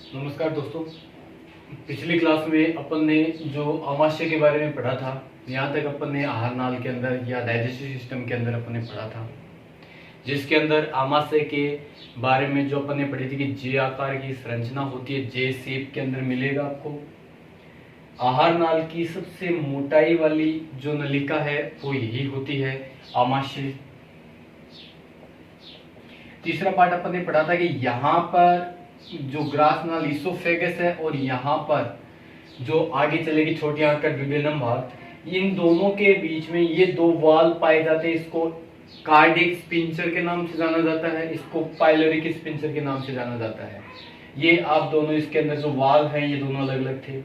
नमस्कार दोस्तों। पिछली क्लास में अपन ने जो आमाशय के बारे में पढ़ा था, यहाँ तक अपन ने आहार नाल के अंदर या डाइजेस्टिव सिस्टम के अंदर अपन ने पढ़ा था, जिसके अंदर आमाशय के बारे में जो अपन ने पढ़ी थी कि जे आकार की संरचना होती है, जे शेप के अंदर मिलेगा आपको। आहार नाल की सबसे मोटाई वाली जो नलिका है वो यही होती है, आमाशय। तीसरा पार्ट अपन ने पढ़ा था कि यहाँ पर जो ग्रास नाल इसोफेगस है और यहाँ पर जो आगे चलेगी छोटी आंत का ड्यूडेनम भाग, इन दोनों के बीच में ये दो वाल पाए जाते हैं। इसको कार्डिक स्पिंचर के नाम से जाना जाता है, इसको पाइलोरिक स्पिंचर के नाम से जाना जाता है। ये आप दोनों, इसके अंदर जो वाल हैं ये दोनों अलग अलग थे।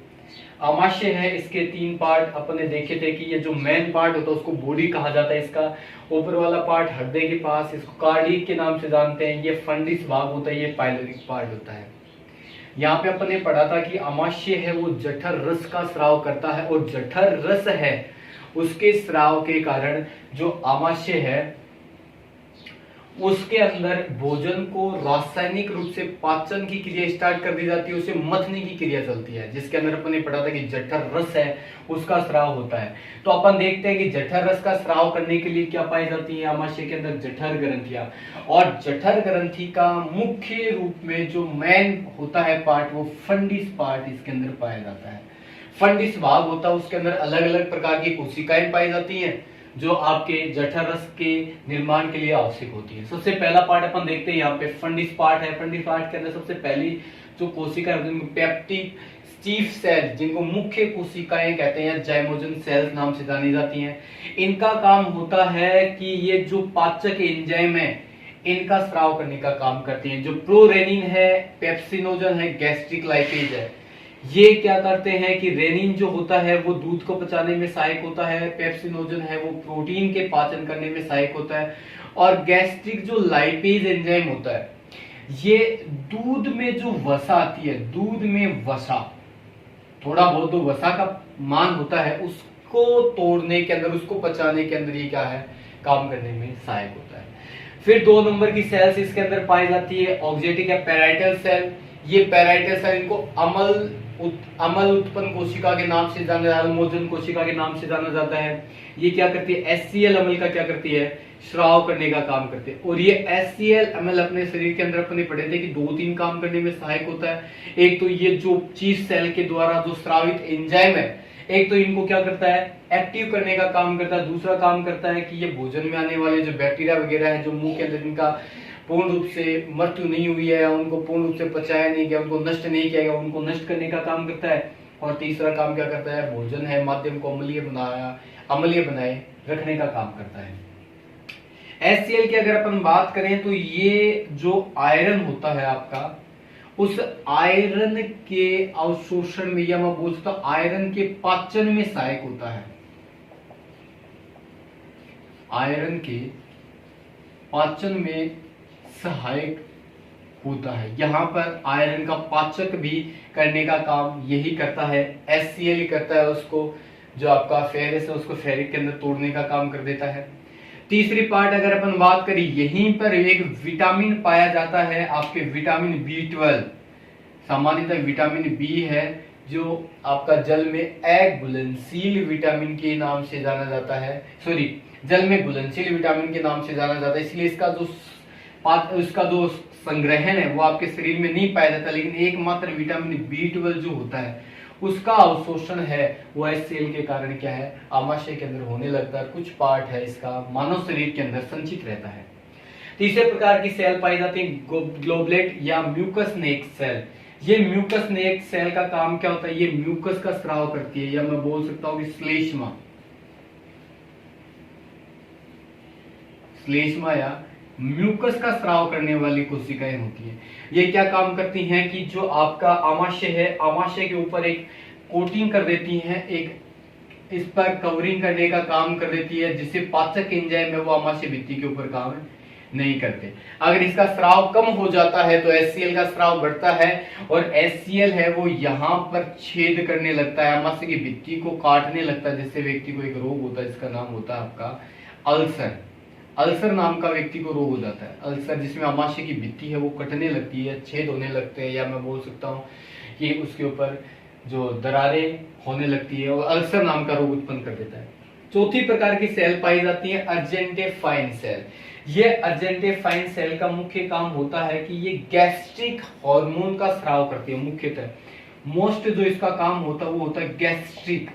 आमाशय है, इसके तीन पार्ट अपन ने देखे थे कि ये जो मेन पार्ट होता है उसको बॉडी कहा जाता है। इसका ऊपर वाला पार्ट हृदय के पास, इसको कार्डिक के नाम से जानते हैं। ये फंडिस भाग होता है, ये पाइलोरिक पार्ट होता है। यहाँ पे अपन ने पढ़ा था कि आमाशय है वो जठर रस का स्राव करता है, और जठर रस है उसके स्राव के कारण जो आमाशय है उसके अंदर भोजन को रासायनिक रूप से पाचन की क्रिया स्टार्ट कर दी जाती है, उसे मथने की क्रिया चलती है, जिसके अंदर अपन ने पढ़ा था कि जठर रस है उसका स्राव होता है। तो अपन देखते हैं कि जठर रस का स्राव करने के लिए क्या पाई जाती है आमाशय के अंदर, जठर ग्रंथियां। और जठर ग्रंथि का मुख्य रूप में जो मेन होता है पार्ट, वो फंडिस पार्ट इसके अंदर पाया जाता है। फंडिस भाग होता है, उसके अंदर अलग अलग प्रकार की कोशिकाएं पाई जाती हैं जो आपके जठर रस के निर्माण के लिए आवश्यक होती है। सबसे पहला पार्ट अपन देखते हैं यहाँ पे फंडिस पार्ट है। फंडिस पार्ट के अंदर सबसे पहली जो कोशिका है पेप्टिक चीफ सेल, जिनको मुख्य कोशिकाएं कहते हैं, जाइमोजन सेल्स नाम से जानी जाती हैं। इनका काम होता है कि ये जो पाचक एंजाइम है इनका स्राव करने का काम करती हैं। जो प्रोरेनिन है, पेप्सिनोजन है, गैस्ट्रिक लाइपेज है, ये क्या करते हैं कि रेनिन जो होता है वो दूध को पचाने में सहायक होता है, पेप्सिनोजन है वो प्रोटीन के पाचन करने में सहायक होता है, और गैस्ट्रिक जो लाइपेज एंजाइम होता है ये दूध में जो वसा आती है, दूध में वसा, थोड़ा बहुत जो वसा का मान होता है उसको तोड़ने के अंदर, उसको पचाने के अंदर ये क्या है, काम करने में सहायक होता है। फिर 2 नंबर की सेल्स इसके अंदर पाई जाती है, ऑक्जेटिक या पैराइटल सेल। ये पैराइटल सेल, इनको अमल उत्पन्न कोशिका के नाम से जाना जाता है, अल्मोजन कोशिका के नाम से जाना जाता है। ये क्या करती है, एचसीएल अम्ल का क्या करती है, स्राव करने का काम करते हैं। और ये एचसीएल अम्ल अपने शरीर के अंदर अपने पढ़े थे कि 2-3 काम करने में सहायक होता है। एक तो ये जो चीफ सेल के द्वारा जो स्रावित एंजाइम है, एक तो इनको क्या करता है, एक्टिव करने का काम करता है। दूसरा काम करता है कि ये भोजन में आने वाले जो बैक्टीरिया वगैरह है जो मुंह के अंदर जिनका पूर्ण रूप से मृत्यु नहीं हुई है, उनको पूर्ण रूप से पचाया नहीं गया, उनको नष्ट नहीं किया गया, उनको नष्ट करने का काम करता है। और तीसरा काम क्या करता है, भोजन है माध्यम को अम्लीय बनाए रखने का काम करता है। एचसीएल की अगर अपन बात करें तो ये जो आयरन होता है आपका, उस आयरन के अवशोषण में, या मैं बोल सकता हूं आयरन के पाचन में सहायक होता है। आयरन के पाचन में सहायक होता है। यहाँ पर आयरन का पाचक भी करने का काम यही करता है, एचसीएल ही करता है। उसको जो आपका फेरस है उसको फेरिक के अंदर तोड़ने का काम कर देता है। तीसरी पार्ट अगर अपन बात करें, यहीं पर एक विटामिन पाया जाता है, आपके विटामिन B12। सामान्यतः विटामिन बी है जो आपका जल में एग घुलनशील विटामिन के नाम से जाना जाता है, सॉरी जल में घुलनशील विटामिन के नाम से जाना जाता है। इसलिए इसका जो संग्रहण है वो आपके शरीर में नहीं पाया जाता, लेकिन एकमात्र विटामिन B12 जो होता है उसका अवशोषण है वो एचसीएल के कारण क्या है, आमाशय के अंदर होने लगता है। कुछ पार्ट है इसका मानव शरीर के अंदर संचित रहता है। तीसरे प्रकार की सेल पाई जाती है, ग्लोबुलेट या म्यूकस नेक सेल। ये म्यूकस नेक सेल का काम क्या होता है, ये म्यूकस का स्राव करती है, या मैं बोल सकता हूं कि श्लेष्मा या म्यूकस का स्राव करने वाली कोशिकाएं होती है। ये क्या काम करती हैं कि जो आपका आमाशय है, आमाशय के ऊपर एक कोटिंग कर देती हैं, एक इस पर कवरिंग करने का काम कर देती है, जिससे पाचक एंजाइम है वो आमाशय भित्ति के ऊपर काम नहीं करते। अगर इसका स्राव कम हो जाता है तो एचसीएल का स्राव बढ़ता है, और एचसीएल है वो यहाँ पर छेद करने लगता है, आमाशय की भित्ति को काटने लगता है, जिससे व्यक्ति को एक रोग होता है, इसका नाम होता है आपका अल्सर। अल्सर नाम का व्यक्ति को रोग हो जाता है। अल्सर जिसमें आमाशय की भित्ति है वो कटने लगती है, छेद होने लगते हैं, या मैं बोल सकता हूँ कि उसके ऊपर जो दरारें होने लगती है, और अल्सर नाम का रोग उत्पन्न कर देता है। चौथी प्रकार की सेल पाई जाती है अर्जेंटेफाइन सेल। ये अर्जेंटेफाइन सेल का मुख्य काम होता है कि ये गैस्ट्रिक हार्मोन का स्राव करती है। मुख्यतः मोस्ट जो इसका काम होता है वो होता है गैस्ट्रिक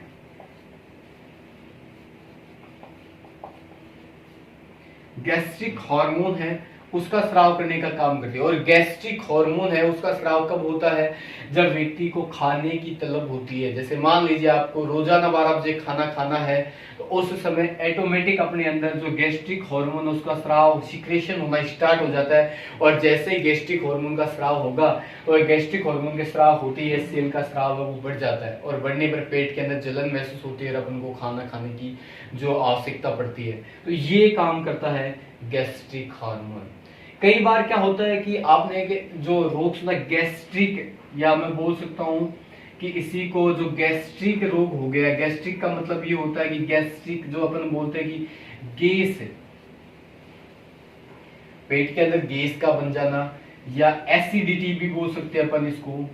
हार्मोन है उसका स्राव करने का काम करती है। और गैस्ट्रिक हार्मोन है उसका स्राव कब होता है? जब व्यक्ति को खाने की तलब होती है। जैसे मान लीजिए आपको रोजाना 12 बजे खाना खाना है, तो उस समय ऑटोमेटिक अपने अंदर जो गैस्ट्रिक हार्मोन उसका स्राव सिक्रेशन होना स्टार्ट हो जाता है। और जैसे ही गैस्ट्रिक हार्मोन का स्राव होगा तो गैस्ट्रिक हार्मोन के स्राव होते ही सेल का स्राव है वो बढ़ जाता है, और बढ़ने पर पेट के अंदर जलन महसूस होती है और अपन को खाना खाने की जो आवश्यकता पड़ती है। तो ये काम करता है गैस्ट्रिक हार्मोन। कई बार क्या होता है कि आपने जो रोग सुना गैस्ट्रिक, या मैं बोल सकता हूं कि किसी को जो गैस्ट्रिक रोग हो गया। गैस्ट्रिक का मतलब ये होता है कि गैस्ट्रिक जो अपन बोलते हैं कि गैस, पेट के अंदर गैस का बन जाना, या एसिडिटी भी बोल सकते हैं अपन इसको,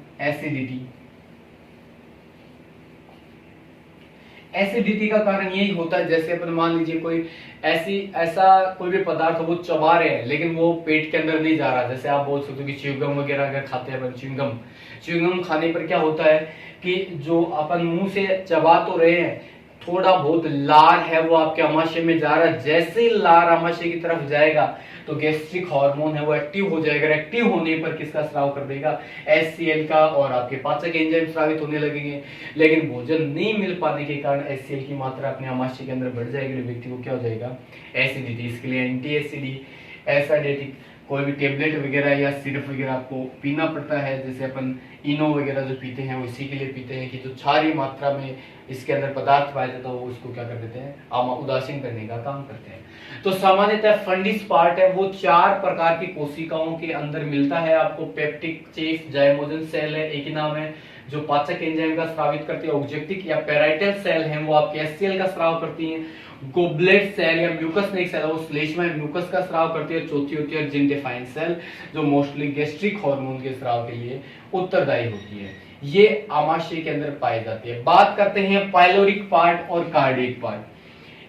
एसिडिटी का कारण यही होता है। जैसे अपन मान लीजिए कोई ऐसा कोई भी पदार्थ वो चबा रहे हैं लेकिन वो पेट के अंदर नहीं जा रहा। जैसे आप बोल सकते हो कि च्युइंगम वगैरह अगर खाते हैं अपन, च्युइंगम खाने पर क्या होता है कि जो अपन मुंह से चबा तो रहे हैं, थोड़ा बहुत लार है वो आपके आमाशय में जा रहा है। जैसे ही लार आमाशय की तरफ जाएगा तो गैस्ट्रिक हार्मोन है वो एक्टिव हो जाएगा। एक्टिव होने पर किसका स्राव कर देगा? HCl का, और आपके पाचक एंजाइम स्रावित होने लगेंगे। लेकिन भोजन नहीं मिल पाने के कारण HCl की मात्रा अपने आमाशय के अंदर बढ़ जाएगी, व्यक्ति को क्या हो जाएगा? एसिडिटी। इसके लिए एंटी एसिडिक कोई भी टेबलेट वगैरह या सिरप वगैरह आपको पीना पड़ता है। जैसे अपन इनो वगैरह जो पीते हैं वो इसी के लिए पीते हैं कि जो क्षारीय मात्रा में इसके अंदर पदार्थ पाया जाता है वो उसको क्या कर देते हैं? उदासीन करने का काम करते हैं। तो सामान्यतः फंडिस पार्ट है वो 4 प्रकार की कोशिकाओं के अंदर मिलता है आपको। पेप्टिक, चेफ, जाइमोजन सेल है, एक ही नाम है, जो पाचक एंजाइम का स्रावित करती है। ऑब्जेक्टिक या पैराइटल सेल है वो आपके HCl का स्राव करती है। गोबलेट सेल या म्यूकस नेक सेल वो श्लेष्मा म्यूकस का स्राव करती है। चौथी होती है अर्जेंटेफाइन सेल जो मोस्टली गैस्ट्रिक हार्मोन के स्राव के लिए उत्तरदायी होती है। ये आमाशय के अंदर पाई जाती है। बात करते हैं पाइलोरिक पार्ट और कार्डियक पार्ट।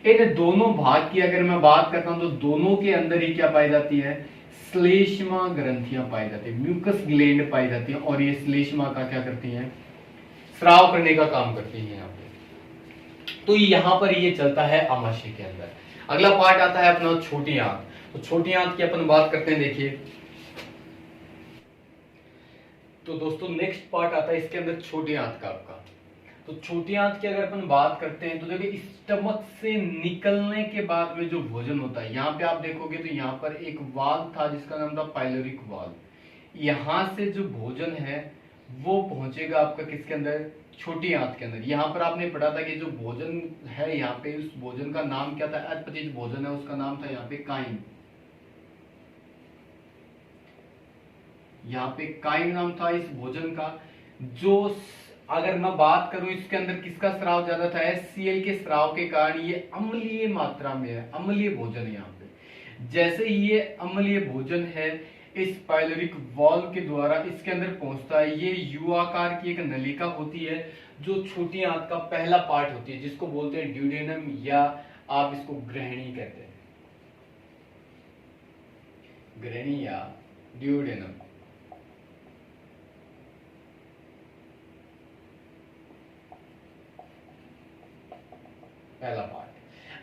इन दोनों भाग की अगर मैं बात करता हूं तो दोनों के अंदर ही क्या पाई जाती है? श्लेष्मा ग्रंथियां पाई जाती है, म्यूकस ग्लैंड पाई जाती है, और ये श्लेष्मा का क्या करती हैं? स्राव करने का काम करती है यहाँ पे। तो यहाँ पर ये चलता है आमाशय के अंदर। अगला पार्ट आता है अपना छोटी आंत। तो छोटी आंत की अपन बात करते हैं। देखिए तो दोस्तों नेक्स्ट पार्ट आता है इसके अंदर छोटी आंत का आपका। तो छोटी आंत की अगर अपन बात करते हैं तो देखिए स्टमक से निकलने के बाद में जो भोजन होता है, यहाँ पे आप देखोगे तो यहाँ पर एक वाल्व था जिसका नाम था पाइलोरिक वाल्व। यहाँ से जो भोजन है वो पहुंचेगा आपका किसके अंदर? छोटी आंत के अंदर। यहाँ पर आपने पढ़ा था कि जो भोजन है यहाँ पे, उस भोजन का नाम क्या था? अपचित भोजन है, उसका नाम था यहाँ पे काइम। यहाँ पे काइम नाम था इस भोजन का। जो अगर मैं बात करूं इसके अंदर किसका स्राव ज्यादा था? HCl के स्राव के कारण ये अम्लीय मात्रा में है, अम्लीय भोजन है यहाँ पे। जैसे ही ये अम्लीय भोजन है इस पाइलोरिक वाल्व के द्वारा इसके अंदर पहुंचता है। ये यू आकार की एक नलिका होती है जो छोटी आंत का पहला पार्ट होती है, जिसको बोलते हैं ड्यूडेनम, या आप इसको ग्रहणी कहते हैं, ग्रहणी या ड्यूडेनम। पहला पार्ट।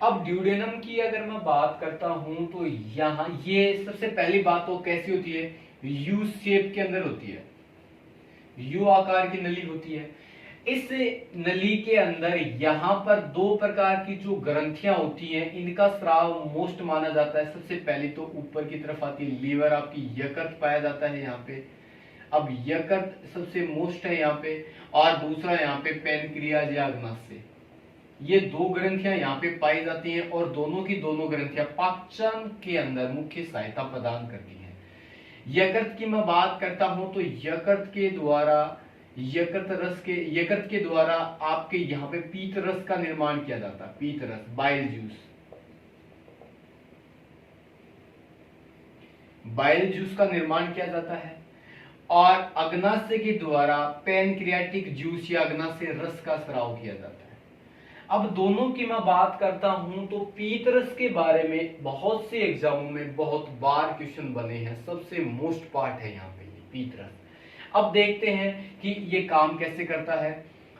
अब ड्यूडेनम की अगर मैं बात करता हूं तो यहां ये सबसे पहली बात तो कैसी होती है? यू शेप के अंदर होती है, यू आकार की नली होती है। इस नली के अंदर यहां पर 2 प्रकार की जो ग्रंथियां होती हैं इनका स्राव मोस्ट माना जाता है। सबसे पहले तो ऊपर की तरफ आती है लीवर, आपकी यकृत पाया जाता है यहाँ पे। अब यकृत सबसे मोस्ट है यहाँ पे, और दूसरा यहाँ पे पैनक्रियाज या अग्नाशय। ये 2 ग्रंथियां यहाँ पे पाई जाती हैं, और दोनों की दोनों ग्रंथियां पाचन के अंदर मुख्य सहायता प्रदान करती हैं। यकृत की मैं बात करता हूं तो यकृत के द्वारा आपके यहाँ पे पीत रस का निर्माण किया जाता है। पीत रस, बाइल जूस। बाइल जूस का निर्माण किया जाता है और अग्नाशय के द्वारा पैनक्रियाटिक जूस या अग्नाशय रस का स्राव किया जाता है। अब दोनों की मैं बात करता हूं तो पीतरस के बारे में बहुत से एग्जामों में बहुत बार क्वेश्चन बने हैं, सबसे मोस्ट पार्ट है यहाँ पे ये पीतरस। अब देखते हैं कि ये काम कैसे करता है।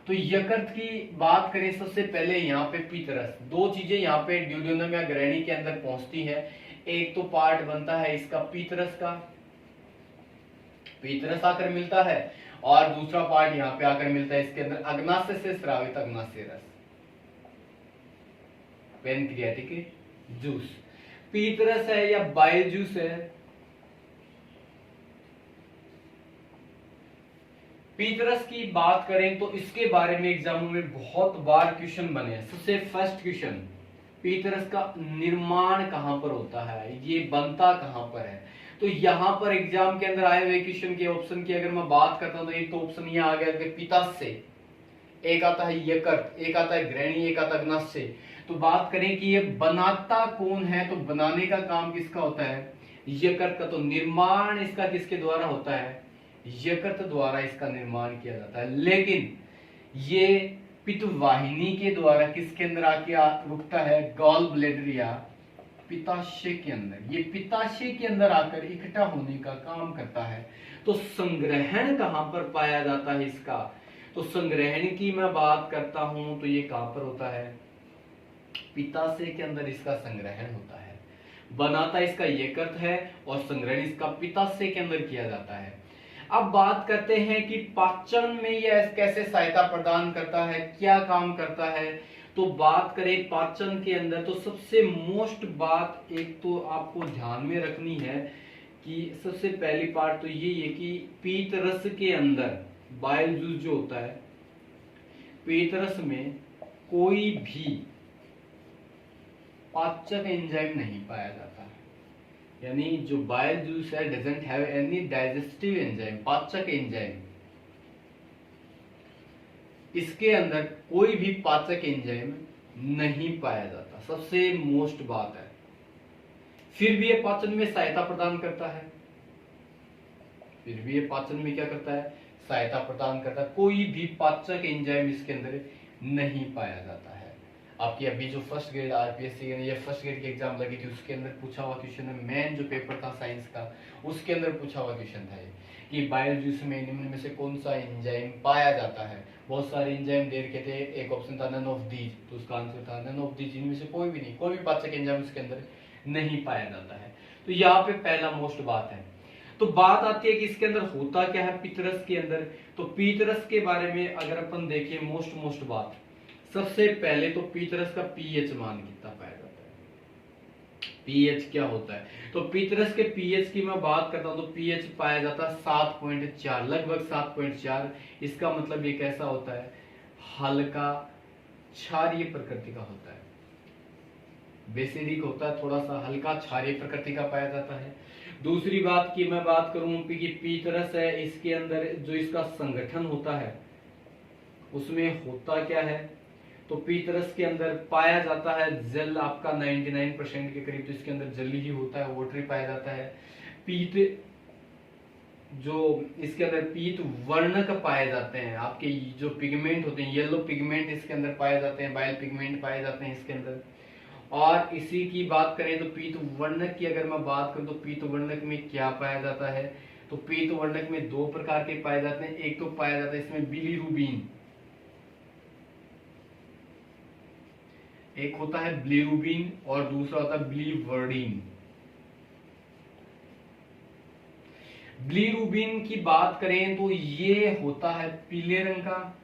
तो यकृत की बात करें, सबसे पहले यहाँ पे पीतरस, दो चीजें यहाँ पे ड्यूडेनम या ग्रहणी के अंदर पहुंचती है। एक तो पार्ट बनता है इसका पीतरस का, पीतरस आकर मिलता है, और दूसरा पार्ट यहाँ पे आकर मिलता है इसके अंदर अग्नाशय से स्रावित अग्नाशय रस, पैनक्रियाटिक जूस। पीतरस है या बाइल जूस है। पीतरस की बात करें तो इसके बारे में एग्जामों में बहुत बार क्वेश्चन बने हैं। सबसे फर्स्ट क्वेश्चन, पीतरस का निर्माण कहां पर होता है, ये बनता कहां पर है। तो यहां पर एग्जाम के अंदर आए हुए क्वेश्चन के ऑप्शन की अगर मैं बात करता हूं तो एक तो ऑप्शन ये आ गया पित्ताशय, एक आता है यकृत, एक आता है ग्रहणी, एक आता है अग्नाशय। तो बात करें कि ये बनाता कौन है, तो बनाने का काम किसका होता है, यकृत का। तो निर्माण इसका किसके द्वारा होता है, यकृत द्वारा इसका निर्माण किया जाता है। लेकिन ये पित्तवाहिनी के द्वारा किसके अंदर आके रुकता है, गॉल ब्लैडर या पित्ताशय के अंदर। ये पित्ताशय के अंदर आकर इकट्ठा होने का काम करता है। तो संग्रहण कहां पर पाया जाता है इसका, तो संग्रहण की मैं बात करता हूं तो ये कहां पर होता है, पित्ताशय के अंदर इसका संग्रहण होता है। बनाता इसका यकृत है और संग्रहण इसका पित्ताशय के अंदर किया जाता है। अब बात करते हैं कि पाचन में यह कैसे सहायता प्रदान करता है, क्या काम करता है। तो बात करें पाचन के अंदर, तो सबसे मोस्ट बात एक तो आपको ध्यान में रखनी है कि सबसे पहली पार्ट तो ये है कि पीतरस के अंदर बाइल जूस जो होता है, पीतरस में कोई भी पाचक एंजाइम नहीं पाया जाता है। यानी जो बाइल जूस है doesn't have any digestive enzyme, पाचक एंजाइम, इसके अंदर कोई भी पाचक एंजाइम नहीं पाया जाता, सबसे मोस्ट बात है। फिर भी ये पाचन में सहायता प्रदान करता है, फिर भी ये पाचन में क्या करता है, सहायता प्रदान करता है। कोई भी पाचक एंजाइम इसके अंदर नहीं पाया जाता है। आपकी अभी जो फर्स्ट ग्रेड आरपीएससी या फर्स्ट ग्रेड की एग्जाम लगी थी उसके अंदर पूछा हुआ क्वेश्चन है, मेन जो पेपर था साइंस का उसके अंदर पूछा हुआ क्वेश्चन था कि बाइल जूस में निम्न में से कौन सा एंजाइम पाया जाता है। बहुत सारे एंजाइम दे रखे थे, एक ऑप्शन था नन ऑफ दीज, तो उसका आंसर था नन ऑफ दीज, इनमें से कोई भी नहीं, कोई भी पाचक एंजाइम इसके अंदर नहीं पाया जाता है। तो यहाँ पे पहला मोस्ट बात है। तो बात आती है कि इसके अंदर होता क्या है पीतरस के अंदर। तो पीतरस के बारे में अगर अपन देखिए मोस्ट बात, सबसे पहले तो पीतरस का पीएच मान कितना पाया जाता है, पीएच क्या होता है। तो पीतरस के पीएच की मैं बात करता हूं तो पीएच पाया जाता है 7.4, लगभग 7.4। इसका मतलब ये कैसा होता है, हल्का क्षारीय प्रकृति का होता है, बेसिडिक होता है, थोड़ा सा हल्का क्षारीय प्रकृति का पाया जाता है। दूसरी बात की मैं बात करूं कि पीतरस है, इसके अंदर जो इसका संगठन होता है उसमें होता क्या है, तो पीतरस के अंदर पाया जाता है जल, आपका 99% के करीब तो इसके अंदर जल ही होता है, वाटर ही पाया जाता है। पीत जो इसके अंदर पीत वर्णक पाए जाते हैं, आपके जो पिगमेंट होते हैं येलो पिगमेंट इसके अंदर पाए जाते हैं, बाइल पिगमेंट पाए जाते हैं इसके अंदर। और इसी की बात करें तो पीत वर्णक की अगर मैं बात करूं तो पीत वर्णक में क्या पाया जाता है, तो पीत वर्णक में दो प्रकार के पाए जाते हैं। एक तो पाया जाता है इसमें बिलीरुबिन, एक होता है बिलीरुबिन और दूसरा होता है बिलीवर्डिन। बिलीरुबिन की बात करें तो ये होता है पीले रंग का,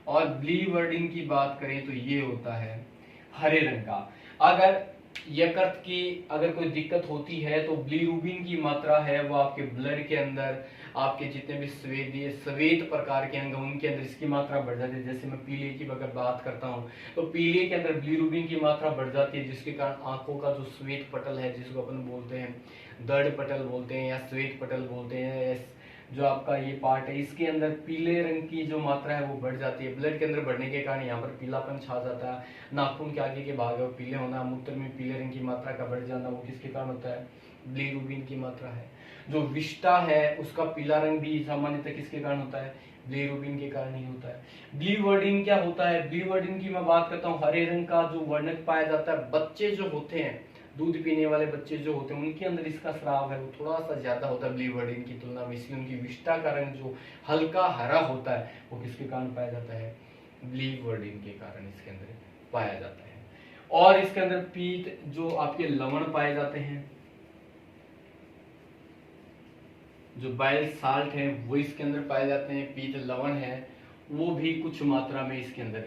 और बिलीवर्डिन की बात करें तो ये होता है हरे रंग का। अगर यकृत की अगर कोई दिक्कत होती है तो बिलीरुबिन की मात्रा है वो आपके ब्लड के अंदर, आपके जितने भी श्वेत प्रकार के अंग उनके अंदर इसकी मात्रा बढ़ जाती है। जैसे मैं पीले की अगर बात करता हूँ तो पीले के अंदर बिलीरुबिन की मात्रा बढ़ जाती है, जिसके कारण आंखों का जो श्वेत पटल है, जिसको अपन बोलते हैं दर्द पटल बोलते हैं या श्वेत पटल बोलते हैं, जो आपका ये पार्ट है इसके अंदर पीले रंग की जो मात्रा है वो बढ़ जाती है। ब्लड के अंदर बढ़ने के कारण यहाँ पर पीलापन छा जाता है। नाखून के आगे के भाग है वो पीले होना, मूत्र में पीले रंग की मात्रा का बढ़ जाना, वो किसके कारण होता है, बिलीरुबिन की मात्रा है। जो विष्टा है उसका पीला रंग भी सामान्यतः किसके कारण होता है, बिलीरुबिन के कारण ही होता है। बिलीवर्डिन क्या होता है, बिलीवर्डिन की मैं बात करता हूँ, हरे रंग का जो वर्णक पाया जाता है, बच्चे जो होते हैं, दूध पीने वाले बच्चे जो होते हैं उनके अंदर इसका स्राव है वो थोड़ा सा ज्यादा होता है बिलीवर्डिन की तुलना में, इसलिए उनकी विष्टा का रंग जो हल्का हरा होता है वो किसके कारण पाया जाता है, बिलीवर्डिन के कारण इसके अंदर पाया जाता है। और इसके अंदर पीत जो आपके लवण पाए जाते हैं, जो बाइल साल्ट है वो इसके अंदर पाए जाते हैं, पीत लवण है वो भी कुछ मात्रा में इसके अंदर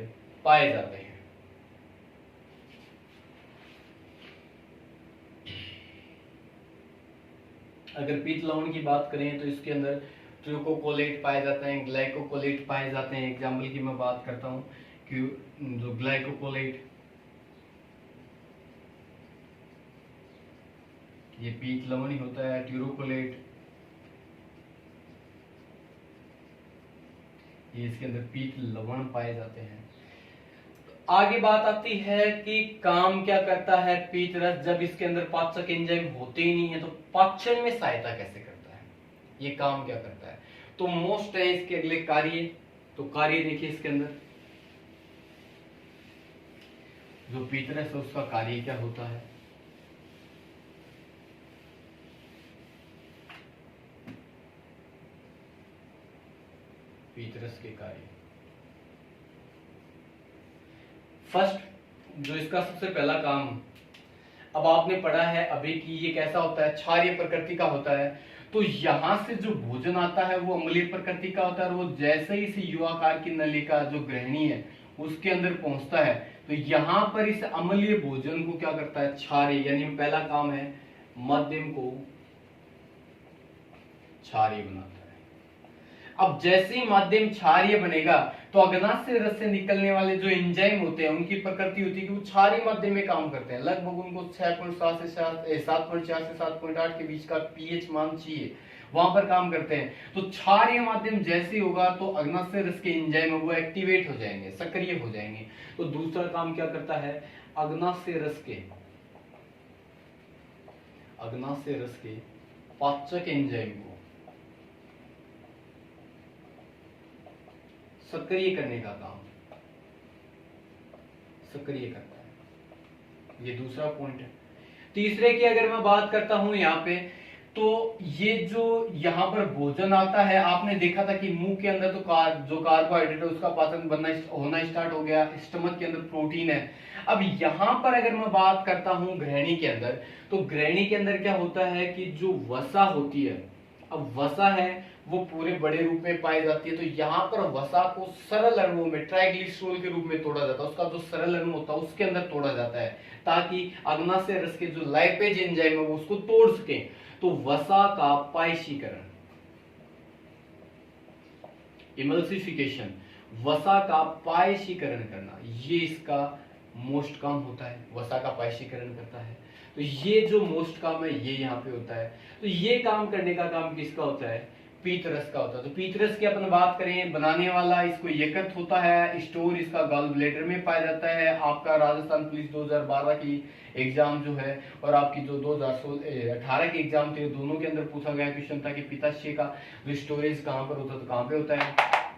पाए जाते हैं। अगर पीत लवण की बात करें तो इसके अंदर ट्रूकोकोलेट पाए जाते हैं, ग्लाइकोकोलेट पाए जाते हैं। एग्जाम्पल की मैं बात करता हूं कि जो ग्लाइकोकोलेट, ये पीत लवण ही होता है। ट्यूरोकोलेट, ये इसके अंदर पीत लवण पाए जाते हैं। आगे बात आती है कि काम क्या करता है पीत रस, जब इसके अंदर पाचक एंजाइम होते ही नहीं है तो पाचन में सहायता कैसे करता है, ये काम क्या करता है। तो मोस्ट है इसके अगले कार्य, तो कार्य देखिए इसके अंदर जो पीत रस है उसका कार्य क्या होता है। पीत रस के कार्य, फर्स्ट जो इसका सबसे पहला काम, अब आपने पढ़ा है अभी कि ये कैसा होता है, क्षारीय प्रकृति का होता है। तो यहां से जो भोजन आता है वो अम्लीय प्रकृति का होता है, और वो जैसे ही इस युवाकार की नलिका जो ग्रहणी है उसके अंदर पहुंचता है तो यहां पर इस अम्लीय भोजन को क्या करता है, क्षारीय, यानी पहला काम है माध्यम को क्षारीय बनाता है। अब जैसे ही माध्यम क्षारीय बनेगा तो अग्नाशय रस से निकलने वाले जो एंजाइम होते हैं उनकी प्रकृति होती है कि वो क्षारीय माध्यम में काम करते हैं। लगभग उनको 6.7 से 7.4 से 7.8 के बीच का पीएच मान चाहिए, वहां पर काम करते हैं। तो क्षारीय माध्यम जैसे होगा तो अग्नाशय रस के एंजाइम वो एक्टिवेट हो जाएंगे, सक्रिय हो जाएंगे। तो दूसरा काम क्या करता है, अग्नाशय रस के पाचक एंजाइम को सक्रिय करने का काम, सक्रिय करता है। ये दूसरा पॉइंट है। तीसरे की अगर मैं बात करता हूं यहाँ पे, तो ये जो यहाँ पर भोजन आता है, आपने देखा था कि मुंह के अंदर तो जो कार्बोहाइड्रेट है उसका पाचन होना स्टार्ट हो गया, स्टमक के अंदर प्रोटीन है। अब यहाँ पर अगर मैं बात करता हूं ग्रहणी के अंदर, तो ग्रहणी के अंदर क्या होता है कि जो वसा होती है, अब वसा है वो पूरे बड़े रूप में पाई जाती है। तो यहाँ पर वसा को सरल अणुओं में ट्राइग्लिसरॉल के रूप में तोड़ा जाता है, उसका जो सरल अणु होता है उसके अंदर तोड़ा जाता है ताकि अग्नाशय रस के जो लाइपेज एंजाइम है वो उसको तोड़ सके। तो वसा का पायशीकरण, इमल्सिफिकेशन, वसा का पायशीकरण करना, ये इसका मोस्ट काम होता है, वसा का पायशीकरण करता है। तो ये जो मोस्ट काम है ये यहाँ पे होता है। तो ये काम करने का काम किसका होता है, पीत रस का होता है। तो पीत रस की अपन बात करें, बनाने वाला इसको यकृत होता है, स्टोर इसका गॉल ब्लैडर में पाया जाता है। आपका राजस्थान पुलिस 2012 की एग्जाम जो है और आपकी जो 2018 के एग्जाम थे दोनों के अंदर पूछा गया क्वेश्चन था कि पित्ताशय का जो स्टोरेज कहाँ पर होता है, तो कहाँ पे होता है,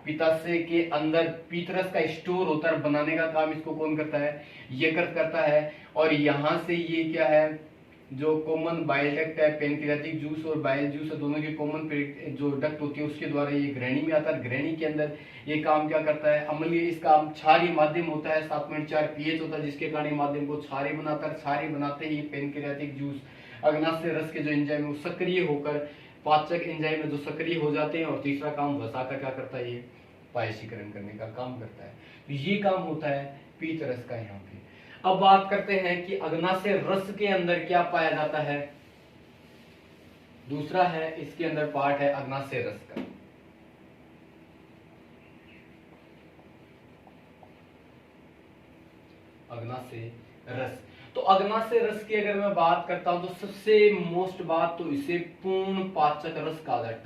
पित्ताशय के अंदर पीत रस का स्टोर होता है। बनाने का काम इसको कौन करता है, यकृत करता है। और यहाँ से ये क्या है, जो कॉमन बाइल डक्ट है, पेनक्रियाटिक जूस और बाइल जूस है, दोनों की कॉमन जो डक्ट होती है उसके द्वारा ये ग्रहणी में आता है। ग्रहणी के अंदर ये काम क्या करता है, अम्लीय, इसका क्षारीय माध्यम होता है, 7.4 पीएच होता है, जिसके कारण माध्यम को क्षारीय बनाता है। क्षारीय बनाते ही पेनक्रियाटिक जूस, अग्नाशय रस के जो एंजाइम है वो सक्रिय होकर पाचक एंजाइम में जो सक्रिय हो जाते हैं। और तीसरा काम वसा का क्या करता है, ये पायशीकरण करने का काम करता है। तो ये काम होता है पीत रस का यहाँ पे। अब बात करते हैं कि अग्नाशय रस के अंदर क्या पाया जाता है। दूसरा है इसके अंदर पार्ट है अग्नाशय रस का। अग्नाशय रस, तो अग्नाशय रस की अगर मैं बात करता हूं तो सबसे मोस्ट बात तो इसे पूर्ण पाचक रस कहा जाए।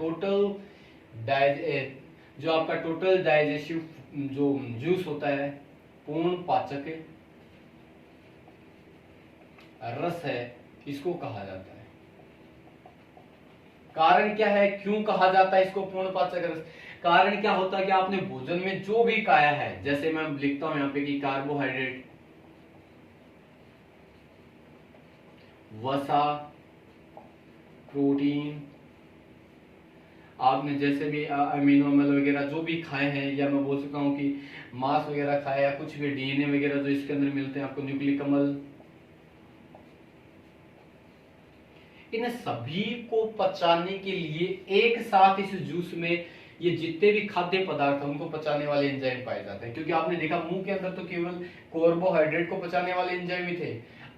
जो आपका टोटल डाइजेस्टिव जो जूस होता है, पूर्ण पाचक रस है, इसको कहा जाता है। कारण क्या है, क्यों कहा जाता है इसको पूर्ण पाचक रस? कारण क्या होता है कि आपने भोजन में जो भी खाया है, जैसे मैं लिखता हूं यहाँ पे कि कार्बोहाइड्रेट, वसा, प्रोटीन, आपने जैसे भी अमीनो अम्ल वगैरह जो भी खाए हैं, या मैं बोल सकता हूँ कि मांस वगैरह खाया, या कुछ भी डीएनए वगैरह जो इसके अंदर मिलते हैं आपको, न्यूक्लिक अम्ल, इन सभी को पचाने के लिए एक साथ इस जूस में ये जितने भी खाद्य पदार्थ हैं उनको पचाने वाले एंजाइम पाए जाते हैं। क्योंकि आपने देखा मुंह के अंदर तो केवल कार्बोहाइड्रेट को पचाने वाले एंजाइम ही थे,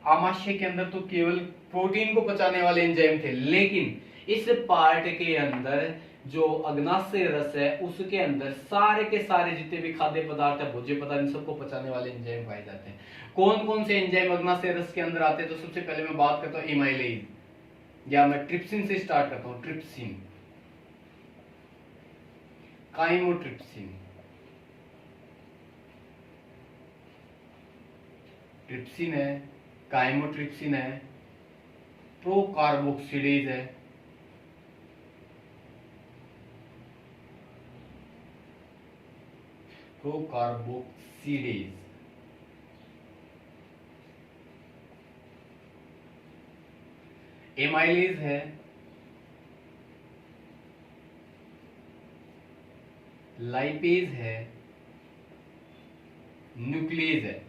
आमाशय के अंदर तो केवल प्रोटीन को पचाने वाले एंजाइम थे, लेकिन इस पार्ट के अंदर जो अग्नाशय रस है उसके अंदर सारे के सारे जितने भी खाद्य पदार्थ है, भोज्य पदार्थ, इन सबको पचाने वाले एंजाइम पाए जाते हैं। कौन कौन से एंजाइम अग्नाशय रस के अंदर आते हैं? तो सबसे पहले मैं बात करता हूँ एमाइलेज, या मैं ट्रिप्सिन से स्टार्ट करता हूं। ट्रिप्सिन, काइमोट्रिप्सिन, ट्रिप्सिन है, काइमोट्रिप्सिन है, प्रोकार्बोक्सिलेज है, प्रोकार्बोक्सिलेज, एमाइलेज है, लाइपेज है, न्यूक्लियेज है।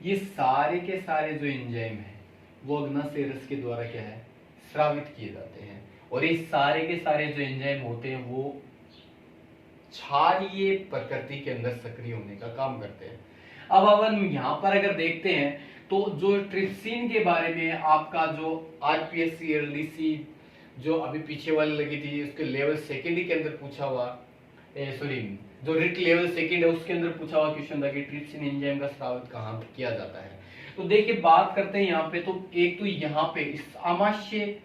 ये सारे के सारे जो एंजाइम है वो अग्नाशय रस के द्वारा क्या है, स्रावित किए जाते हैं। और ये सारे के सारे जो एंजाइम होते हैं वो क्षारीय प्रकृति के अंदर सक्रिय होने का काम करते हैं। अब अपन यहां पर अगर देखते हैं तो जो ट्रिप्सिन के बारे में आपका जो आरपीएससी एलडीसी जो अभी पीछे वाली लगी थी उसके लेवल सेकेंडरी के अंदर पूछा हुआ, सॉरी जो रिट लेवल सेकेंड है उसके अंदर पूछा हुआ क्वेश्चन था कि ट्रिप्सिन एंजाइम का स्रावित कहाँ किया जाता है। तो देखिए बात करते हैं यहाँ पे, तो एक तो यहाँ पे इस आमाशय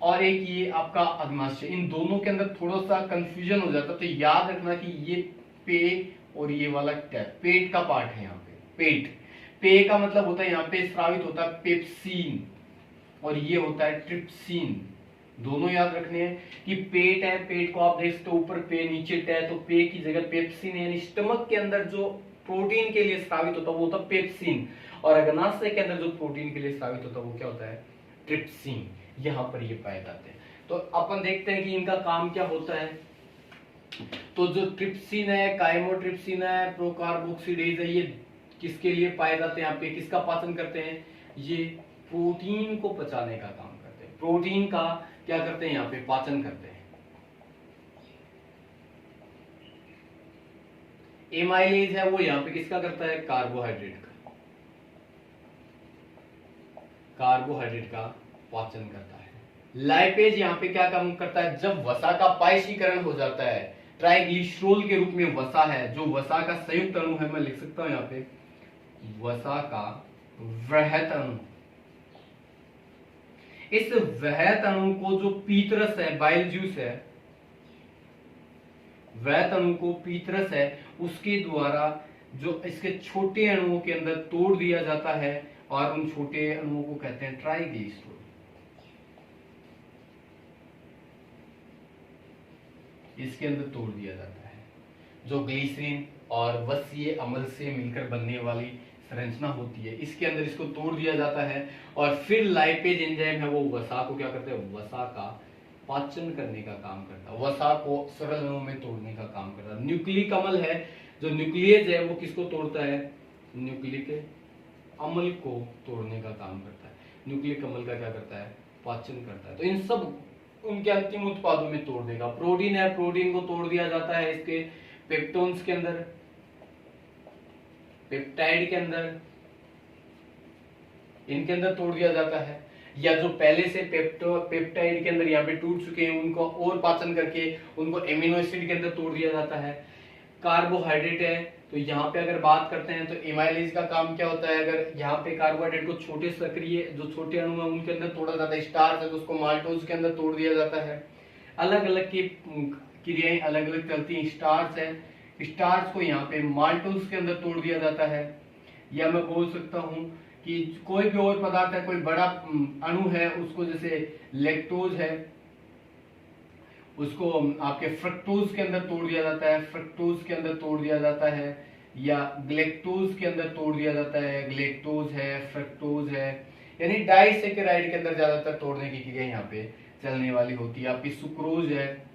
और एक ये आपका अग्नाशय, इन दोनों के अंदर थोड़ा सा कंफ्यूजन हो जाता है। तो याद रखना कि ये पे और ये वाला पेट का पार्ट है। यहाँ पे पेट, पे का मतलब होता है यहाँ पे स्रावित होता है पेप्सिन, और ये होता है ट्रिप्सिन। दोनों याद रखने हैं कि पेट है, पेट को आप देख सकते हो ऊपर पे नीचे टे, तो पे की जगह पेप्सिन है, यानी स्टमक के अंदर जो प्रोटीन के लिए स्रावित होता है वो होता है पेप्सिन, और अग्नाशय के अंदर जो प्रोटीन के लिए स्रावित होता है वो क्या होता है, ट्रिप्सिन। यहाँ पर ये पाए जाते हैं। तो अपन देखते हैं कि इनका काम क्या होता है। तो जो ट्रिप्सिन है, काइमोट्रिप्सिन है, प्रोकार्बोक्सिलेज है, ये किसके लिए पाए जाते हैं, यहाँ पे किसका पाचन करते हैं, ये प्रोटीन को पचाने का काम करते हैं। प्रोटीन का क्या करते हैं, यहाँ पे पाचन करते हैं। एमाइलेज है वो यहाँ पे किसका करता है, कार्बोहाइड्रेट का, कार्बोहाइड्रेट का पाचन करता है। लाइपेज यहाँ पे क्या काम करता है, जब वसा का पायशीकरण हो जाता है, ट्राइग्लिसरॉल के रूप में वसा है, जो वसा का संयुक्त अणु है, मैं लिख सकता हूं यहाँ पे वसा का वृहत अणु। इस वृहत अणु को जो पीतरस है, बाइल जूस है, वृहत अणु को पीतरस है उसके द्वारा जो इसके छोटे अणुओं के अंदर तोड़ दिया जाता है, और उन छोटे अणुओं को कहते हैं ट्राइग्लिसरॉल। इसके अंदर तोड़ दिया जाता है, जो ग्लिसरीन और वसीय अम्ल से मिलकर बनने वाली संरचना होती है, इसके अंदर इसको तोड़ दिया जाता है। और फिर लाइपेज एंजाइम है वो वसा को क्या करते हैं, वसा का पाचन करने का काम करता है, वसा को सरल अणुओं में तोड़ने का काम करता है। न्यूक्लिक अम्ल है, जो न्यूक्लियस है वो किसको तोड़ता है, न्यूक्लिक अम्ल को तोड़ने का काम करता है। न्यूक्लिक अम्ल का क्या करता है, पाचन करता है। तो इन सब उनके अंतिम उत्पादों में तोड़ देगा। प्रोटीन है, प्रोटीन को तोड़ दिया जाता है इसके पेप्टोन्स के अंदर, पेप्टाइड के अंदर, इनके अंदर तोड़ दिया जाता है। या जो पहले से पेप्टाइड के अंदर यहाँ पे टूट चुके हैं उनको और पाचन करके उनको एमिनो एसिड के अंदर तोड़ दिया जाता है। कार्बोहाइड्रेट है, तो यहाँ पे अगर बात करते हैं तो एमाइलेज का काम क्या होता है, अगर यहाँ पे कार्बोहाइड्रेट को छोटे सक्रिय जो छोटे अणु है उनके अंदर तोड़ा जाता है। स्टार्च है तो उसको माल्टोज के अंदर तोड़ दिया जाता है। अलग अलग की क्रियाएं अलग अलग चलती हैं। स्टार्च है, स्टार्च को यहाँ पे माल्टोज के अंदर तोड़ दिया जाता है। या मैं बोल सकता हूँ कि कोई भी और पदार्थ है, कोई बड़ा अणु है, उसको जैसे लैक्टोज है, उसको आपके फ्रक्टोज के अंदर तोड़ दिया जाता है, फ्रक्टोज के अंदर तोड़ दिया जाता है, या ग्लेक्टोज के अंदर तोड़ दिया जाता है, ग्लेक्टोज है, फ्रक्टोज है, यानी डाइसेकेराइड के अंदर ज्यादातर तोड़ने की क्रिया यहाँ पे चलने वाली होती है। आपकी सुक्रोज है,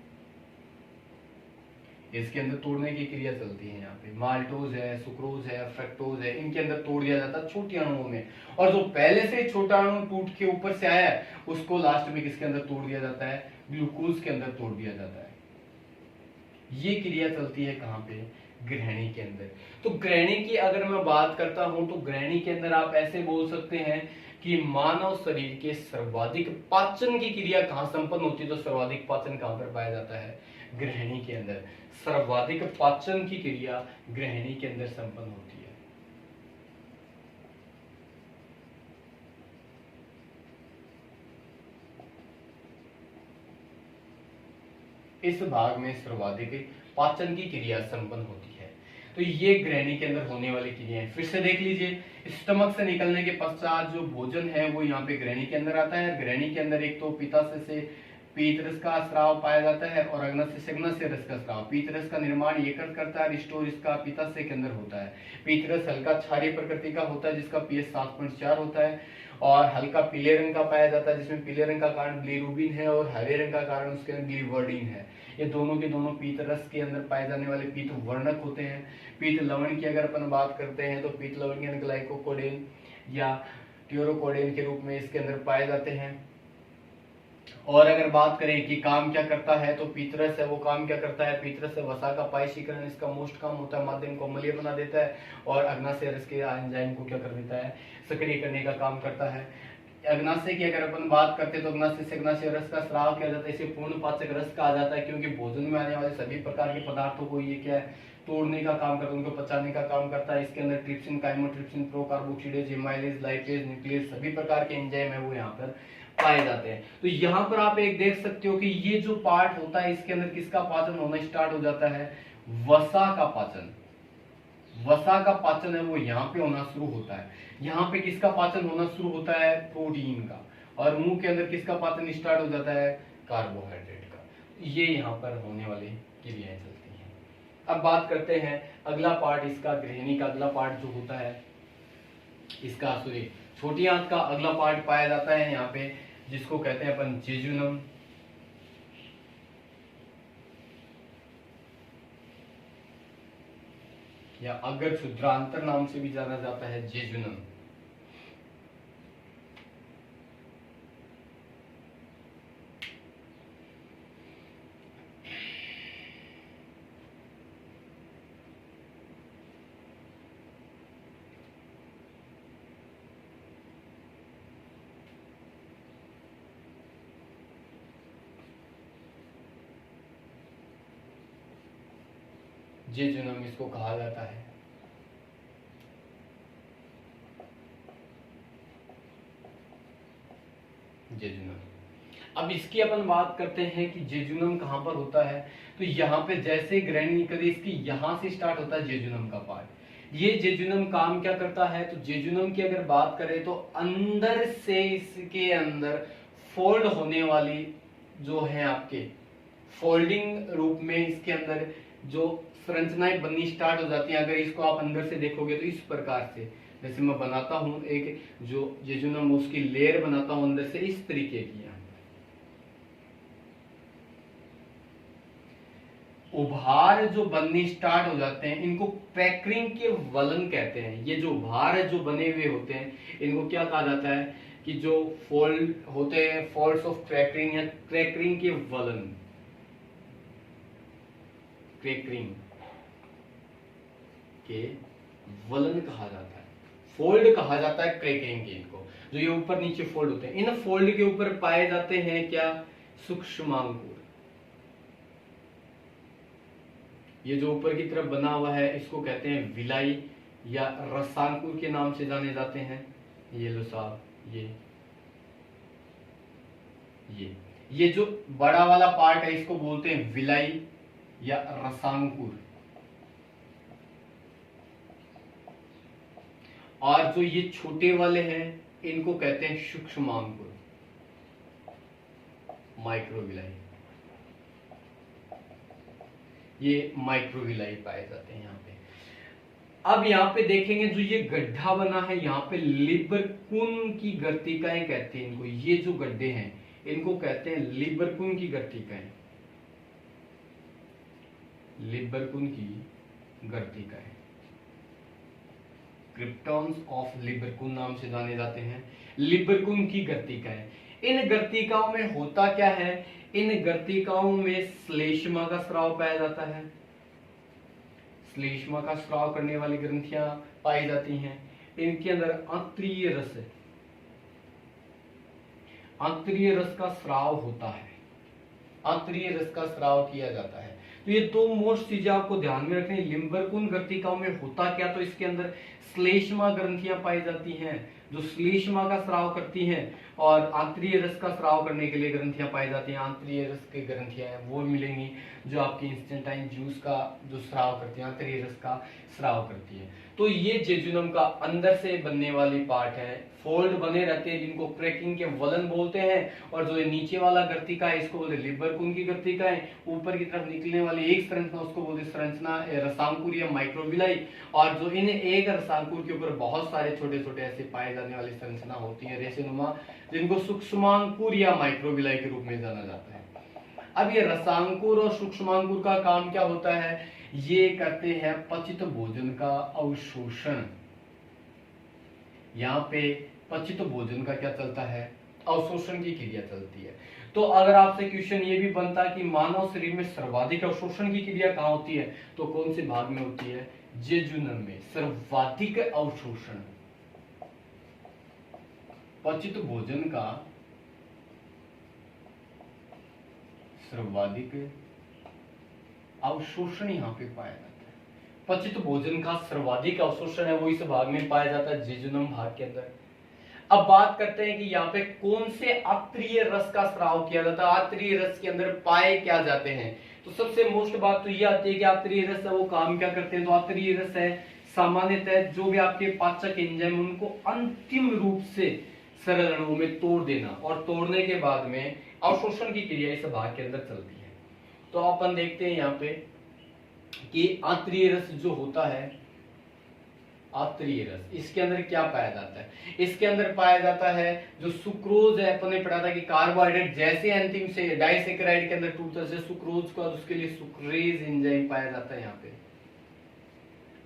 इसके अंदर तोड़ने की क्रिया चलती है यहाँ पे। माल्टोज है, सुक्रोज है, फ्रक्टोज है, इनके अंदर तोड़ दिया जाता है छोटे अणुओं में, और जो पहले से छोटा अणु टूट के ऊपर से आया है उसको लास्ट में किसके अंदर तोड़ दिया जाता है, ग्लूकोज के अंदर तोड़ दिया जाता है। ये क्रिया चलती है कहाँ पे, ग्रहणी के अंदर। तो ग्रहणी की अगर मैं बात करता हूं तो ग्रहणी के अंदर आप ऐसे बोल सकते हैं कि मानव शरीर के सर्वाधिक पाचन की क्रिया कहां संपन्न होती है, तो सर्वाधिक पाचन कहां पर पाया जाता है, ग्रहणी के अंदर। सर्वाधिक पाचन की क्रिया ग्रहणी के अंदर संपन्न होती है। इस भाग में सर्वाधिक पाचन की क्रिया संपन्न होती है। तो ये ग्रहणी के अंदर होने वाली क्रियाएं फिर से देख लीजिए। स्टमक से निकलने के पश्चात जो भोजन है वो यहाँ पे ग्रहणी के अंदर आता है। ग्रहणी के अंदर एक तो पित्ताशय से पीत रस का स्राव पाया जाता है और अग्नाशय से अग्नाशय रस का स्राव। पीत रस का निर्माण यकृत करता है, स्टोर इसका पित्ताशय के अंदर होता है। पीत रस हल्का क्षारीय प्रकृति का होता है जिसका पीएच 7.4 होता है और हल्का पीले रंग का पाया जाता है, जिसमें पीले रंग का कारण बिलिरुबिन है और हरे रंग का कारण उसके अंदर बिलिवर्डिन है। ये दोनों के दोनों पीत रस के अंदर पाए जाने वाले पीत वर्णक होते हैं। पीत लवण की अगर अपन बात करते हैं तो पीत लवण के अंदर ग्लाइकोकोडेन या ट्यूरोकोडेन के रूप में इसके अंदर पाए जाते हैं। और अगर बात करें कि काम क्या करता है तो पीतरस है वो काम क्या करता है, पीतरस है वसा का पायशीकरण इसका मोस्ट काम होता है, माध्यम को अम्लीय बना देता है और अग्नाशय रस के एंजाइम को क्या कर देता है, सक्रिय करने का काम करता है। अग्नाशय की अगर अपन बात करते हैं तो अग्नाशय से अग्नाशय रस का स्राव किया जाता है, इसे पूर्ण पाचक रस कहा जाता है क्योंकि भोजन में आने वाले सभी प्रकार के पदार्थों को ये क्या है, तोड़ने का काम करता है, उनको पचाने का काम करता है। इसके अंदर ट्रिप्सिन, काइमोट्रिप्सिन, प्रोकार्बोक्सीडेज, हेमाइलेज, लाइपेज, न्यूक्लियस सभी प्रकार के एंजाइम है वो यहाँ पर पाए जाते हैं। तो यहाँ पर आप एक देख सकते हो कि ये जो पार्ट होता है इसके अंदर किसका पाचन होना स्टार्ट हो जाता है, वसा का पाचन। वसा का पाचन है वो यहाँ पे होना शुरू होता है। यहाँ पे किसका पाचन होना शुरू होता है, प्रोटीन का। और मुंह के अंदर किसका पाचन स्टार्ट हो जाता है, कार्बोहाइड्रेट का। ये यहाँ पर होने वाली क्रियाएं चलती हैं। अब बात करते हैं अगला पार्ट इसका, गृहिणी का अगला पार्ट जो होता है इसका, सॉरी छोटी आंत का अगला पार्ट पाया जाता है यहाँ पे, जिसको कहते हैं अपन जेजुनम। या अगर क्षुद्रांतर नाम से भी जाना जाता है जेजुनम। जेजुनम इसको कहा जाता है। जेजुनम। अब इसकी अपन बात करते हैं कि जेजुनम कहां पर होता है, तो यहाँ पे जैसे ग्रहणी निकली इसकी यहाँ से स्टार्ट होता है जेजुनम का पार्ट। ये जेजुनम काम क्या करता है, तो जेजुनम की अगर बात करें तो अंदर से इसके अंदर फोल्ड होने वाली जो है आपके फोल्डिंग रूप में इसके अंदर जो संरचनाएं बननी स्टार्ट हो जाती हैं। अगर इसको आप अंदर से देखोगे तो इस प्रकार से, जैसे मैं बनाता हूं एक जो जेजुनम उसकी लेयर बनाता हूं अंदर से इस तरीके की, उभार जो बनने स्टार्ट हो जाते हैं इनको पैक्रिंग के वलन कहते हैं। ये जो उभार जो बने हुए होते हैं इनको क्या कहा जाता है, कि जो फोल्ड होते हैं फोल्ड्स ऑफ क्रैकरिंग या क्रैकरिंग के वलन, क्रैकरिंग के वलन कहा जाता है, फोल्ड कहा जाता है क्रैकरिंग के इनको, जो ये ऊपर नीचे फोल्ड होते हैं। इन फोल्ड के ऊपर पाए जाते हैं क्या, सूक्ष्मांकुर। ये जो ऊपर की तरफ बना हुआ है इसको कहते हैं विलाई या रसांकुर के नाम से जाने जाते हैं। ये लो साहब, ये जो बड़ा वाला पार्ट है इसको बोलते हैं विलाई या रसांकुर। और जो ये छोटे वाले हैं इनको कहते हैं सूक्ष्मांकुर, माइक्रोविलाई। ये माइक्रोविलाई पाए जाते हैं यहाँ पे। अब यहाँ पे देखेंगे जो ये गड्ढा बना है यहाँ पे लिबरकुन की गर्तिकाएं कहते हैं इनको। ये जो गड्ढे हैं इनको कहते हैं लिबरकुन की गर्तिकाएं, लिबरकुन की गर्तिकाएं, क्रिप्टॉन्स ऑफ लिबरकुन नाम से जाने जाते हैं लिबरकुन की गर्तिकाएं। इन गर्तिकाओं में होता क्या है, इन गर्तिकाओं में श्लेष्मा का स्राव पाया जाता है, श्लेष्मा का स्राव करने वाली ग्रंथियां पाई जाती हैं। इनके अंदर आंतरीय रस है, आंतरीय रस का स्राव होता है, आंतरीय रस का स्राव किया जाता है। तो ये दो मोस्ट चीजें आपको ध्यान में रखनी है। लिबरकुन गर्तिकाओं में होता क्या, तो इसके अंदर श्लेष्मा ग्रंथियां पाई जाती हैं जो श्लेष्मा का स्राव करती हैं, और आंतरीय रस का स्राव करने के लिए ग्रंथियां पाई जाती हैं। आंतरीय रस की ग्रंथियां हैं वो मिलेंगी जो आपकी इंस्टेंटाइन जूस का जो स्राव करती है, आंतरीय रस का स्राव करती है। तो ये जेजुनम का अंदर से बनने वाली पार्ट है, फोल्ड बने रहते हैं जिनको क्रैकिंग के वलन बोलते हैं। और जो ये नीचे वाला गर्तिका है इसको बोलते लिबरकुन की गर्तिका है। ऊपर की तरफ निकलने वाली एक संरचना उसको बोलते संरचना रसांकुर या माइक्रोविलाई। और जो इन एक रसांकुर के ऊपर बहुत सारे छोटे छोटे ऐसे पाए जाने वाली संरचना होती है रेशेनुमा, जिनको सूक्ष्मांकुर या माइक्रोविलाई के रूप में जाना जाता है। अब ये रसांकुर और सूक्ष्मांकुर का काम क्या होता है, ये करते हैं पचित भोजन का अवशोषण। यहाँ पे पचित भोजन का क्या चलता है, अवशोषण की क्रिया चलती है। तो अगर आपसे क्वेश्चन ये भी बनता है कि मानव शरीर में सर्वाधिक अवशोषण की क्रिया कहाँ होती है, तो कौन से भाग में होती है, जेजुनम में सर्वाधिक अवशोषण। पचित भोजन का सर्वाधिक अवशोषण यहाँ पे पाया जाता है। पचित भोजन का सर्वाधिक अवशोषण है वो इस भाग में पाया जाता है, जेजुनम भाग के अंदर। अब बात करते हैं कि यहाँ पे कौन से आंतरीय रस का स्राव किया जाता है, आंतरीय रस के अंदर पाए क्या जाते हैं। तो सबसे मोस्ट बात तो ये आती है कि आंतरीय रस है वो काम क्या करते हैं। तो आंतरीय रस है सामान्यतः जो भी आपके पाचक एंजाइम उनको अंतिम रूप से सरल अणुओं में तोड़ देना, और तोड़ने के बाद में अवशोषण की क्रिया इस भाग के अंदर चलती है। तो अपन देखते हैं यहाँ पे कि आंतरीय रस जो होता है, आंतरीय रस इसके अंदर क्या पाया जाता है, इसके अंदर पाया जाता है जो सुक्रोज है। अपन ने पढ़ा था कि कार्बोहाइड्रेट जैसे अंतिम से डाइसेकेराइड के अंदर टूटता है सुक्रोज का, उसके लिए सुक्रेज एंजाइम पाया जाता है यहाँ पे।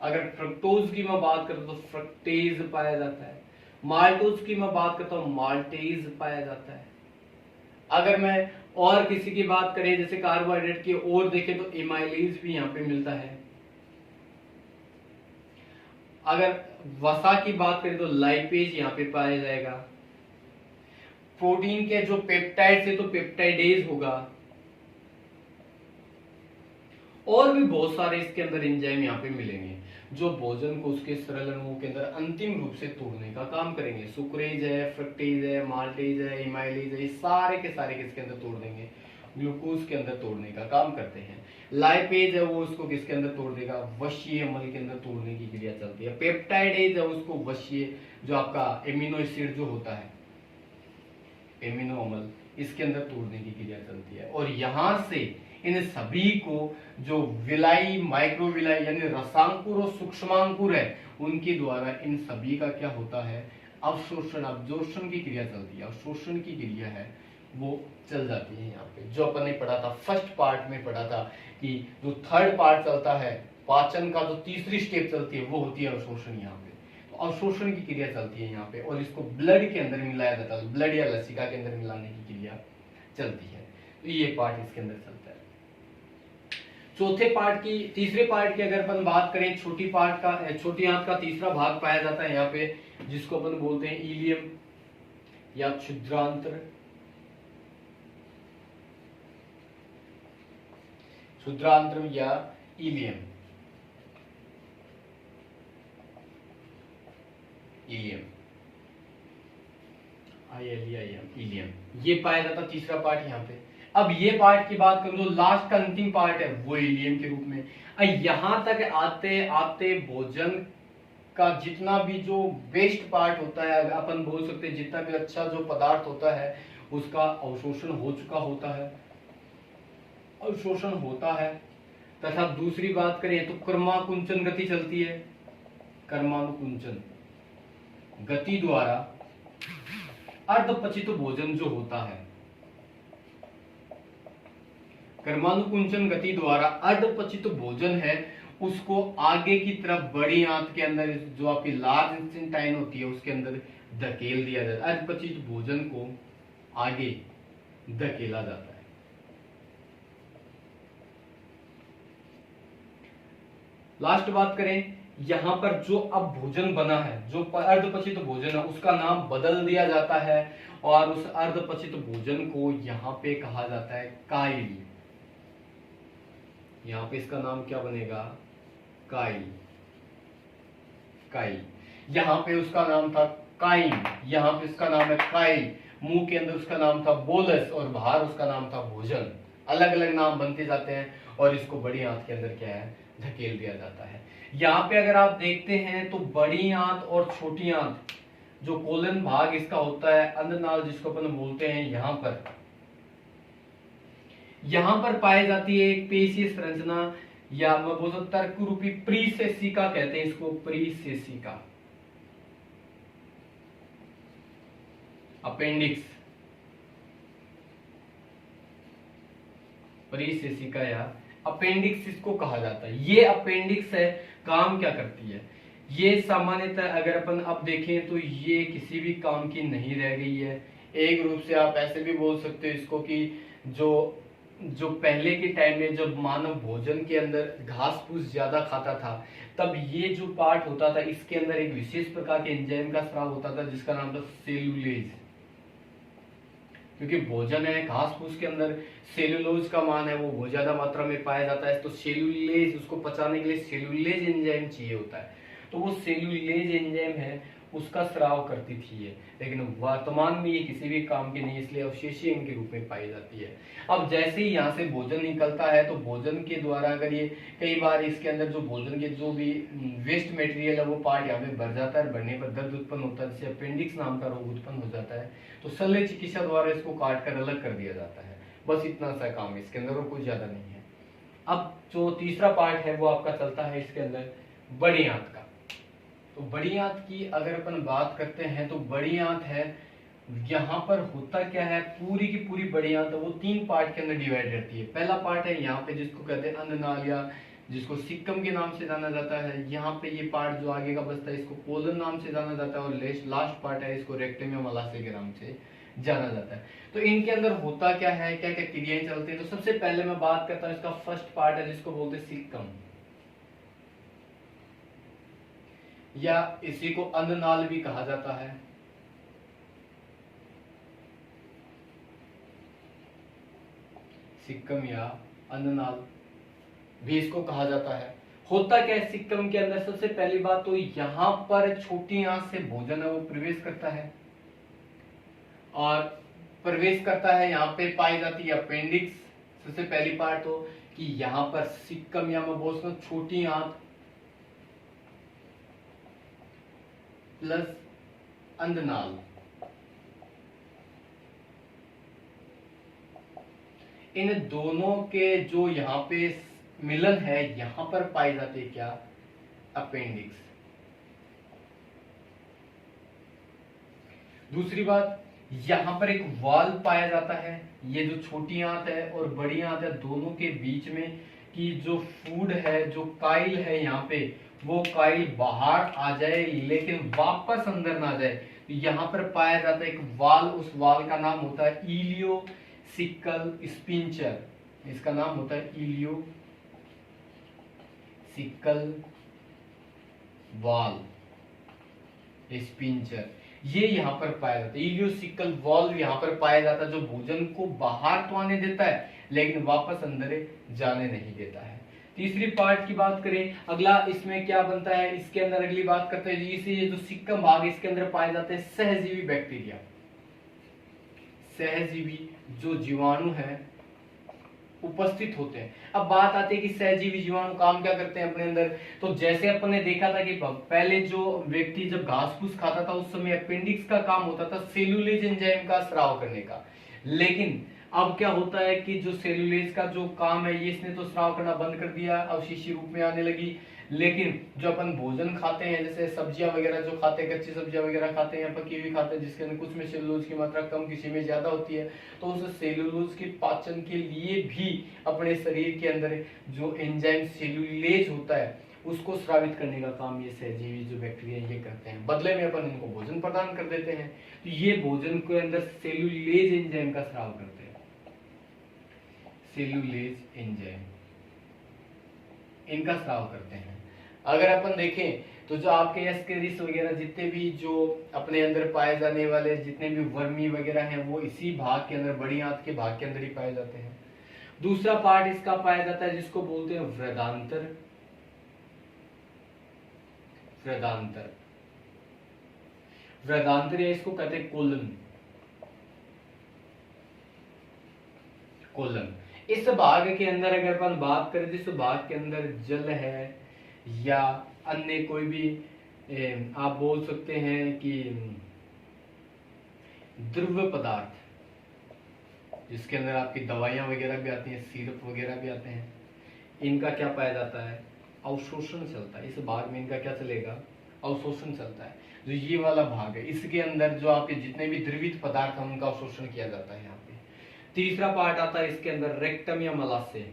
अगर फ्रक्टोज की मैं बात करता हूँ तो फ्रक्टेज पाया जाता है। माल्टोज की मैं बात करता हूँ माल्टेज पाया जाता है। अगर मैं और किसी की बात करें जैसे कार्बोहाइड्रेट की और देखें तो एमाइलेज भी यहाँ पे मिलता है। अगर वसा की बात करें तो लाइपेज यहाँ पे पाया जाएगा। प्रोटीन के जो पेप्टाइड से तो पेप्टाइडेज होगा, और भी बहुत सारे इसके अंदर एंजाइम यहाँ पे मिलेंगे जो भोजन को उसके सरल अणुओं के अंदर अंतिम रूप से तोड़ने का काम करेंगे। सुक्रेज है, फ्रक्टेज है, माल्टेज है, एमाइलेज है, ये सारे के सारे किसके अंदर तोड़ देंगे, ग्लूकोज के अंदर तोड़ने का काम करते हैं। लाइपेज है वो उसको किसके अंदर तोड़ देगा, वशीय अम्ल के अंदर तोड़ने की क्रिया चलती है। पेप्टाइडेज है उसको वशीय जो आपका एमिनो एसिड जो होता है एमिनो अम्ल, इसके अंदर तोड़ने की क्रिया चलती है। और यहां से इन सभी को जो विलाई, माइक्रोविलाई यानी रसांकुर और सूक्ष्मांकुर है उनके द्वारा इन सभी का क्या होता है, अवशोषण, अब्जॉर्प्शन की क्रिया चलती है। अवशोषण की क्रिया है वो चल जाती है यहाँ पे। जो अपन ने पढ़ा था फर्स्ट पार्ट में पढ़ा था कि जो थर्ड पार्ट चलता है पाचन का, जो तीसरी स्टेप चलती है वो होती है अवशोषण। यहाँ पे तो अवशोषण की क्रिया चलती है यहाँ पे, और इसको ब्लड के अंदर मिलाया जाता है, ब्लड या लसिका के अंदर मिलाने की क्रिया चलती है। तो ये पार्ट इसके अंदर चलता है। चौथे पार्ट की, तीसरे पार्ट की अगर अपन बात करें, छोटी पार्ट का, छोटी आंत का तीसरा भाग पाया जाता है यहाँ पे जिसको अपन बोलते हैं इलियम या क्षुद्रांत्र। क्षुद्रांत्र या इलियम, इलियम ILEIM, इलियम, ये पाया जाता तीसरा पार्ट यहाँ पे। अब ये पार्ट की बात करूं तो लास्ट का अंतिम पार्ट है वो इलियम के रूप में। यहां तक आते आते भोजन का जितना भी जो वेस्ट पार्ट होता है, अपन बोल सकते हैं जितना भी अच्छा जो पदार्थ होता है उसका अवशोषण हो चुका होता है, अवशोषण होता है। तथा दूसरी बात करें तो कर्माकुंचन गति चलती है, कर्मानुकुंचन गति द्वारा अर्धपचित भोजन जो होता है, कर्मानुकुंचन गति द्वारा अर्धपचित भोजन है उसको आगे की तरफ बड़ी आंत के अंदर जो आपकी लार्ज इंटेस्टाइन होती है उसके अंदर धकेल दिया जाता है, अर्धपचित भोजन को आगे धकेला जाता है। लास्ट बात करें, यहां पर जो अब भोजन बना है, जो अर्धपचित भोजन है उसका नाम बदल दिया जाता है और उस अर्धपचित भोजन को यहां पे कहा जाता है काइल। यहां पे इसका नाम क्या बनेगा, काइल। काइल, यहां पे उसका नाम था काइन, यहां पे इसका नाम है काइल। मुंह के अंदर उसका नाम था बोलस और बाहर उसका नाम था भोजन। अलग अलग नाम बनते जाते हैं और इसको बड़ी आंत के अंदर क्या है, धकेल दिया जाता है। यहाँ पे अगर आप देखते हैं तो बड़ी आंत और छोटी आंत जो कोलन भाग इसका होता है, अन्ननाल जिसको अपन बोलते हैं, यहां पर पाई जाती है एक पेशीय संरचना, या मैं बोल सकता तर्क रूपी प्रीसेसिका कहते हैं इसको, प्रीसेसिका, अपेंडिक्स, प्रीसेसिका या अपेंडिक्स इसको कहा जाता है। ये अपेंडिक्स है, काम क्या करती है, ये सामान्यतः अगर अपन अब देखें तो ये किसी भी काम की नहीं रह गई है। एक रूप से आप ऐसे भी बोल सकते हो इसको कि जो पहले के टाइम में जब मानव भोजन के अंदर घास फूस ज्यादा खाता था तब ये जो पार्ट होता था इसके अंदर एक विशेष प्रकार के एंजाइम का स्राव होता था जिसका नाम था सेलुलेज। क्योंकि भोजन है, घास फूस के अंदर सेलुलोज का मान है वो बहुत ज्यादा मात्रा में पाया जाता है, तो सेलुलेज, उसको पचाने के लिए सेलुलेज एंजाइम चाहिए होता है, तो वो सेलुलेज एंजाइम है उसका स्राव करती थी ये, लेकिन वर्तमान में ये किसी भी काम की नहीं, इसलिए अवशेषीय के रूप में पाई जाती है। अब जैसे ही यहाँ से भोजन निकलता है तो भोजन के द्वारा अगर ये कई बार इसके अंदर जो भोजन के जो भी वेस्ट मटेरियल है वो पार्ट यहाँ पे भर जाता है, भरने पर दर्द उत्पन्न होता है जिससे अपेंडिक्स नाम का रोग उत्पन्न हो जाता है, तो शल्य चिकित्सा द्वारा इसको काट कर अलग कर दिया जाता है। बस इतना सा काम इसके अंदर और कुछ ज्यादा नहीं है। अब जो तीसरा पार्ट है वो आपका चलता है इसके अंदर बड़ी आंत का। तो बड़ी आंत की अगर अपन बात करते हैं तो बड़ी आंत है, यहाँ पर होता क्या है, पूरी की पूरी बड़ी आंत है वो तीन पार्ट के अंदर डिवाइड रहती है। पहला पार्ट है यहाँ पे जिसको कहते हैं अन्ननाल या जिसको सिक्कम के नाम से जाना जाता है, यहाँ पे ये पार्ट जो आगे का बचता है इसको कोलन नाम से जाना जाता है, और लास्ट पार्ट है इसको रेक्टम या मलाशय के नाम से जाना जाता है। तो इनके अंदर होता क्या है, क्या क्या क्रियाएं चलती है, तो सबसे पहले मैं बात करता हूँ इसका फर्स्ट पार्ट है जिसको बोलते हैं सिक्कम, या इसी को अन्ननाल भी कहा जाता है। सिक्कम या अन्ननाल भी इसको कहा जाता है। होता क्या है सिक्कम के अंदर, सबसे पहली बात तो यहाँ पर छोटी आंत से भोजन है वो प्रवेश करता है, और प्रवेश करता है यहाँ पे पाई जाती है अपेंडिक्स। सबसे पहली बात तो कि यहाँ पर सिक्कम या मैं बोल सकता हूँ छोटी आंत प्लस अन्ननाल, इन दोनों के जो यहाँ पे मिलन है यहाँ पर पाई जाती है क्या, अपेंडिक्स। दूसरी बात, यहाँ पर एक वाल पाया जाता है, ये जो छोटी आंत है और बड़ी आंत है दोनों के बीच में कि जो फूड है, जो काइल है यहाँ पे, वो काइल बाहर आ जाए लेकिन वापस अंदर ना जाए, तो यहाँ पर पाया जाता है एक वाल। उस वाल का नाम होता है इलियोसिकल स्पिंचर, इसका नाम होता है इलियोसिकल वाल स्पिंचर, ये यहाँ पर पाया जाता है। इलियोसिकल वाल्व यहाँ पर पाया जाता है जो भोजन को बाहर तो आने देता है लेकिन वापस अंदर जाने नहीं देता है। तीसरी पार्ट की बात करें, अगला इसमें क्या बनता है, इसके अंदर अगली बात करते हैं इसे, ये जो सिक्कम भाग इसके अंदर पाए जाते हैं सहजीवी बैक्टीरिया, सहजीवी जो जीवाणु है उपस्थित होते हैं। अब बात आती है कि सहजीवी जीवाणु काम क्या करते हैं अपने अंदर। तो जैसे अपन ने देखा था कि पहले जो व्यक्ति जब घास फूस खाता था उस समय अपेंडिक्स का काम होता था सेलुलोज एंजाइम का स्राव करने का, लेकिन अब क्या होता है कि जो सेलुलोज का जो काम है ये इसने तो स्राव करना बंद कर दिया, अवशिष्ट रूप में आने लगी। लेकिन जो अपन भोजन खाते हैं जैसे सब्जियां वगैरह जो खाते हैं, कच्ची सब्जियां वगैरह खाते हैं, पकी हुई खाते हैं, जिसके अंदर कुछ में सेलुलोज की मात्रा कम किसी में ज्यादा होती है, तो उस सेलुलोज के पाचन के लिए भी अपने शरीर के अंदर जो एंजाइम सेलुलेज होता है उसको स्रावित करने का काम ये सहजीवी जो बैक्टीरिया ये करते हैं। बदले में अपन इनको भोजन प्रदान कर देते हैं, तो ये भोजन के अंदर सेलुलेज एंजाइम का स्राव करते हैं, सेलुलेज एंजाइम इनका स्राव करते हैं। अगर अपन देखें तो जो आपके एस्केरिस वगैरह जितने भी जो अपने अंदर पाए जाने वाले जितने भी वर्मी वगैरह हैं वो इसी भाग के अंदर, बड़ी आंत के भाग के अंदर ही पाए जाते हैं। दूसरा पार्ट इसका पाया जाता है जिसको बोलते हैं वृदांतर। वृदांतर वृदांतर या इसको कहते हैं कोलन। कोलन इस भाग के अंदर अगर अपन बात करें जिस भाग के अंदर जल है या अन्य कोई भी आप बोल सकते हैं कि द्रव्य पदार्थ जिसके अंदर आपकी दवाइयां वगैरह भी आती हैं, सिरप वगैरह भी आते हैं, इनका क्या पाया जाता है, अवशोषण चलता है। इस भाग में इनका क्या चलेगा, अवशोषण चलता है। जो ये वाला भाग है इसके अंदर जो आपके जितने भी द्रवित पदार्थ हैं उनका अवशोषण किया जाता है यहाँ पे। तीसरा पार्ट आता है इसके अंदर रेक्टम या मलाशय।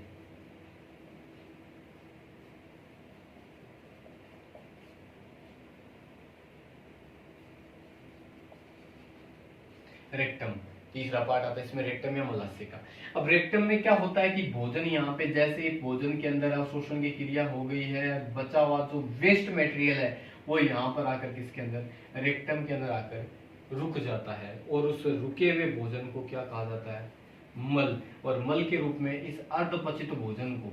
रेक्टम तीसरा पार्ट आता है इसमें, रेक्टम या मलाशय का। अब रेक्टम में क्या होता है कि भोजन यहाँ पे जैसे भोजन के अंदर अवशोषण की क्रिया हो गई है, बचा हुआ जो वेस्ट मटेरियल है वो यहाँ पर आकर किसके अंदर, रेक्टम के अंदर आकर रुक जाता है, और उस रुके हुए भोजन को क्या कहा जाता है, मल। और मल के रूप में इस अर्धपचित भोजन को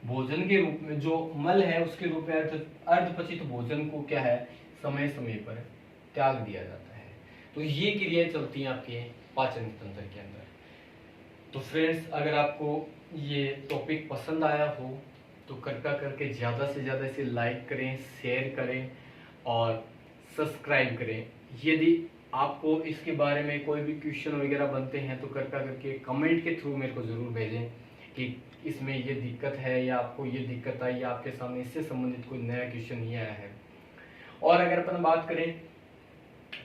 भोजन के रूप में जो मल है उसके रूप में अर्धपचित भोजन को क्या है, समय समय पर त्याग दिया जाता है। तो ये क्रियाएं चलती हैं आपके पाचन तंत्र के अंदर। तो फ्रेंड्स अगर आपको ये टॉपिक पसंद आया हो तो कृपया करके ज्यादा से ज्यादा इसे लाइक करें, शेयर करें और सब्सक्राइब करें। यदि आपको इसके बारे में कोई भी क्वेश्चन वगैरह बनते हैं तो कृपया करके कमेंट के थ्रू मेरे को जरूर भेजें कि इसमें ये दिक्कत है या आपको ये दिक्कत आई या आपके सामने इससे संबंधित कोई नया क्वेश्चन नहीं आया है। और अगर अपन बात करें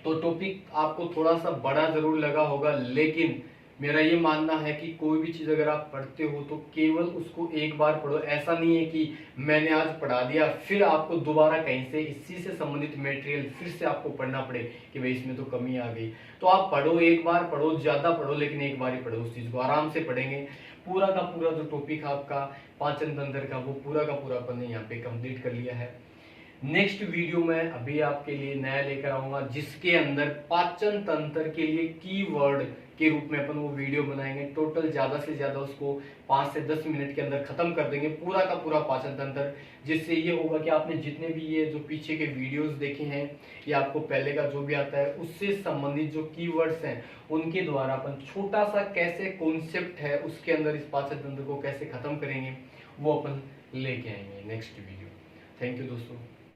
तो टॉपिक आपको थोड़ा सा बड़ा जरूर लगा होगा, लेकिन मेरा ये मानना है कि कोई भी चीज अगर आप पढ़ते हो तो केवल उसको एक बार पढ़ो। ऐसा नहीं है कि मैंने आज पढ़ा दिया फिर आपको दोबारा कहीं से इसी से संबंधित मटेरियल फिर से आपको पढ़ना पड़े कि भाई इसमें तो कमी आ गई। तो आप पढ़ो, एक बार पढ़ो, ज्यादा पढ़ो, लेकिन एक बार ही पढ़ो। उस चीज को आराम से पढ़ेंगे। पूरा का पूरा जो टॉपिक है आपका पाचन तंत्र का वो पूरा का पूरा अपन ने यहाँ पे कंप्लीट कर लिया है। नेक्स्ट वीडियो में अभी आपके लिए नया लेकर आऊंगा जिसके अंदर पाचन तंत्र के लिए कीवर्ड के रूप में अपन वो वीडियो बनाएंगे। टोटल ज्यादा से ज्यादा उसको 5 से 10 मिनट के अंदर खत्म कर देंगे पूरा का पूरा पाचन तंत्र। जिससे ये होगा कि आपने जितने भी ये जो पीछे के वीडियोस देखे हैं या आपको पहले का जो भी आता है उससे संबंधित जो कीवर्ड्स हैं उनके द्वारा अपन छोटा सा कैसे कॉन्सेप्ट है उसके अंदर इस पाचन तंत्र को कैसे खत्म करेंगे वो अपन लेके आएंगे नेक्स्ट वीडियो। थैंक यू दोस्तों।